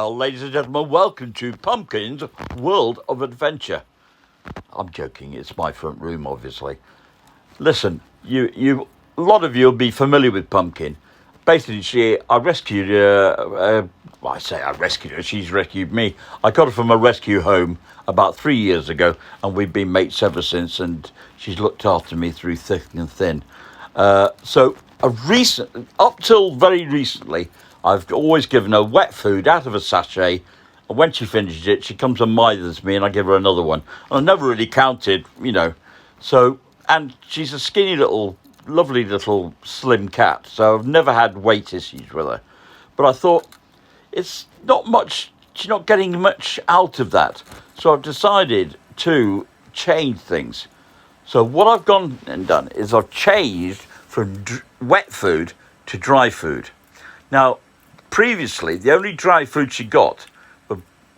Well, ladies and gentlemen, welcome to Pumpkin's World of Adventure. I'm joking, it's my front room, obviously. Listen, a lot of you will be familiar with Pumpkin. Basically, I rescued her. I say I rescued her, she's rescued me. I got her from a rescue home about 3 years ago, and we've been mates ever since, and she's looked after me through thick and thin. Up till very recently, I've always given her wet food out of a sachet, and when she finishes it, she comes and mithers me, and I give her another one. And I never really counted, So, and she's a skinny little, lovely little slim cat, so I've never had weight issues with her. But I thought, it's not much, she's not getting much out of that. So I've decided to change things. So what I've gone and done is I've changed from wet food to dry food. Now, previously, the only dry food she got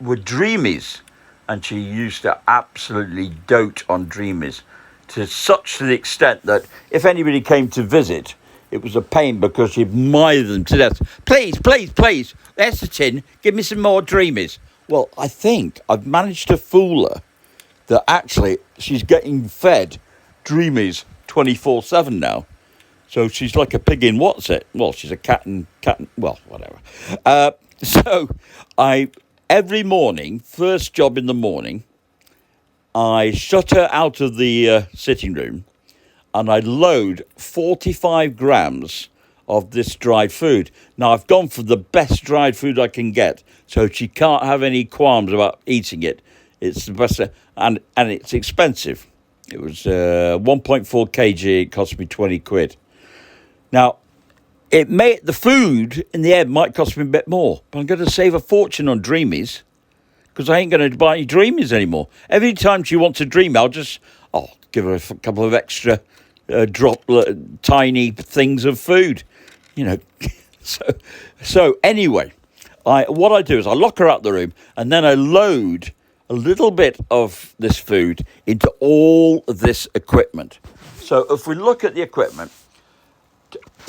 were Dreamies, and she used to absolutely dote on Dreamies to such an extent that if anybody came to visit, it was a pain because she'd mire them to death. Please, please, please, there's the tin, give me some more Dreamies. Well, I think I've managed to fool her that actually she's getting fed Dreamies 24/7 now. So she's like a pig in what's it? Well, she's a cat and well, whatever. Every morning, first job in the morning, I shut her out of the sitting room and I load 45 grams of this dried food. Now, I've gone for the best dried food I can get, so she can't have any qualms about eating it. It's the best, and it's expensive. It was 1.4 kg, it cost me 20 quid. Now, the food in the end might cost me a bit more, but I'm going to save a fortune on Dreamies because I ain't going to buy any Dreamies anymore. Every time she wants a Dreamie, I'll give her a couple of extra tiny things of food, So anyway, what I do is I lock her out the room and then I load a little bit of this food into all of this equipment. So if we look at the equipment,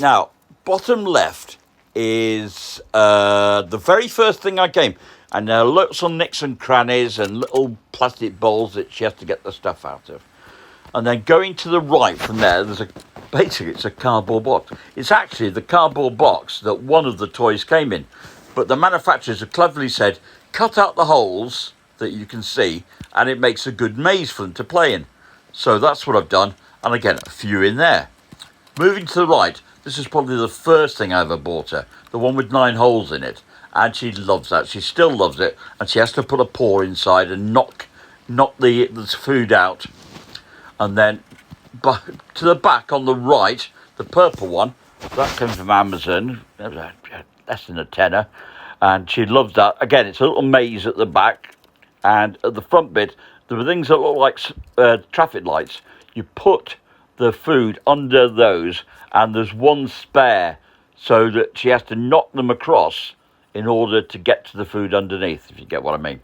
now, bottom left is the very first thing I came. And there are lots of nicks and crannies and little plastic bowls that she has to get the stuff out of. And then going to the right from there, basically it's a cardboard box. It's actually the cardboard box that one of the toys came in. But the manufacturers have cleverly said, cut out the holes that you can see, and it makes a good maze for them to play in. So that's what I've done. And again, a few in there. Moving to the right, this is probably the first thing I ever bought her, the one with 9 holes in it. And she loves that. She still loves it. And she has to put a paw inside and knock the food out. And then to the back on the right, the purple one, that came from Amazon, less than a tenner. And she loves that. Again, it's a little maze at the back. And at the front bit, there are things that look like traffic lights. You put the food under those, and there's one spare so that she has to knock them across in order to get to the food underneath, if you get what I mean.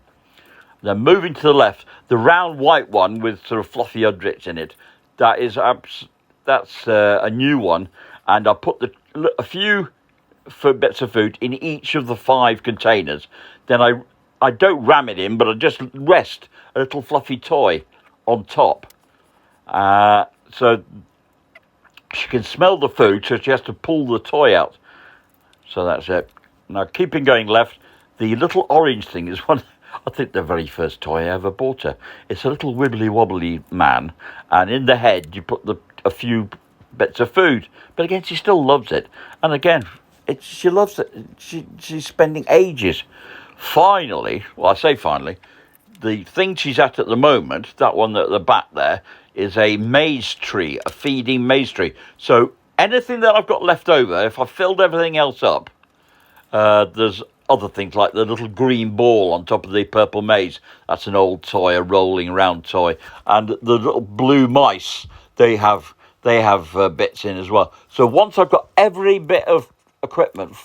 Then moving to the left, the round white one with sort of fluffy udrits in it, that's a new one, and I put a few bits of food in each of the 5 containers. Then I don't ram it in, but I just rest a little fluffy toy on top. So she can smell the food, so she has to pull the toy out. So that's it. Now, keeping going left, the little orange thing is one, I think the very first toy I ever bought her. It's a little wibbly-wobbly man, and in the head you put a few bits of food. But again, she still loves it. And again, she loves it. She's spending ages. Finally, well, I say finally, the thing she's at the moment, that one at the back there, is a maze tree, a feeding maze tree. So anything that I've got left over, if I filled everything else up, there's other things like the little green ball on top of the purple maze. That's an old toy, a rolling around toy. And the little blue mice, they have bits in as well. So once I've got every bit of equipment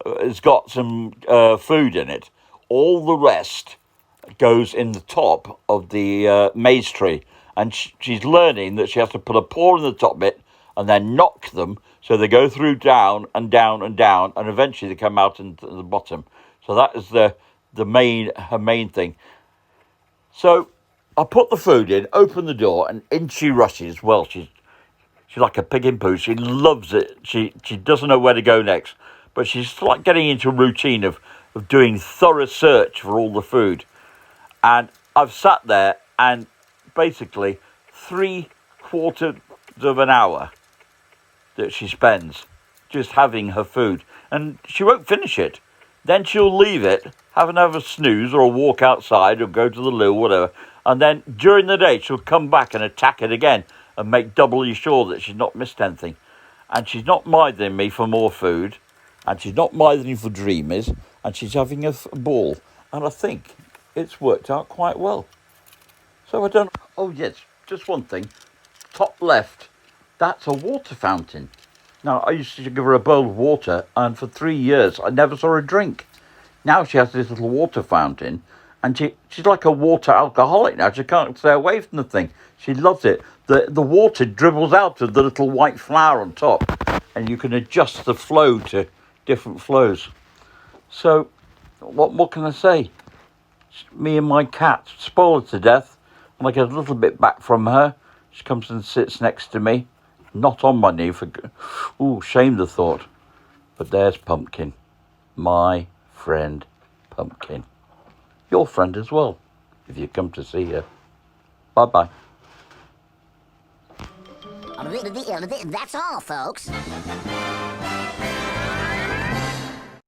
has got some food in it, all the rest goes in the top of the maze tree. And she's learning that she has to put a paw in the top bit and then knock them so they go through down and down and down, and eventually they come out into the bottom. So that is her main thing. So I put the food in, open the door, and in she rushes. Well, she's like a pig in poo. She loves it. She doesn't know where to go next. But she's like getting into a routine of doing thorough search for all the food. And I've sat there and basically 3/4 of an hour that she spends just having her food. And she won't finish it. Then she'll leave it, have another snooze or a walk outside or go to the loo or whatever. And then during the day, she'll come back and attack it again and make doubly sure that she's not missed anything. And she's not mithering me for more food. And she's not mithering for dreamers. And she's having a ball. And I think it's worked out quite well. So I don't... Oh, yes, just one thing. Top left, that's a water fountain. Now, I used to give her a bowl of water, and for 3 years, I never saw her drink. Now she has this little water fountain, and she's like a water alcoholic now. She can't stay away from the thing. She loves it. The water dribbles out of the little white flower on top, and you can adjust the flow to different flows. So, what can I say? Me and my cat spoil her to death. When I get a little bit back from her, she comes and sits next to me. Not on my knee for... Ooh, shame the thought. But there's Pumpkin. My friend Pumpkin. Your friend as well, if you come to see her. Bye-bye. That's all, folks.